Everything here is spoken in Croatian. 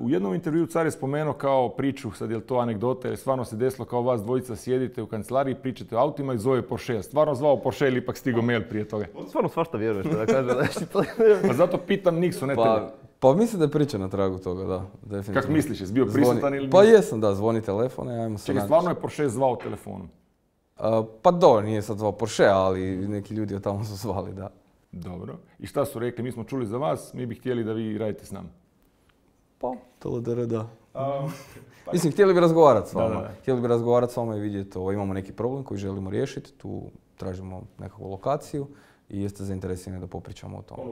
U jednom intervju car je spomenuo kao priču, sad je li to anegdota, jer stvarno se desilo kao vas dvojica sjedite u kancelariji, pričate o autima i zove Porsche. Stvarno zvao Porsche ili ipak stigao mail prije toga? Stvarno svašta vjeruješ da kaže. Pa zato pitam Niksu, ne tebe. Pa mislim da je priča na tragu toga, da. Definitivno. Kako misliš, jesi bio prisutan ili... Pa jesam, da, zvoni telefone, ajmo se Čekaj, stvarno je Porsche zvao telefonom? Pa dobro, nije sad zvao Porsche, ali neki ljudi od tamo su zvali, da. Dobro. I šta su rekli? Mi smo čuli za vas, mi bi htjeli da vi radite s nama. Pa, da. Mislim, htjeli bi razgovarati s vama. Da. Htjeli bi razgovarati s vama i vidjeti imamo neki problem koji želimo riješiti, tu tražimo nekakvu lokaciju i jeste zainteresirani da popričamo o tome.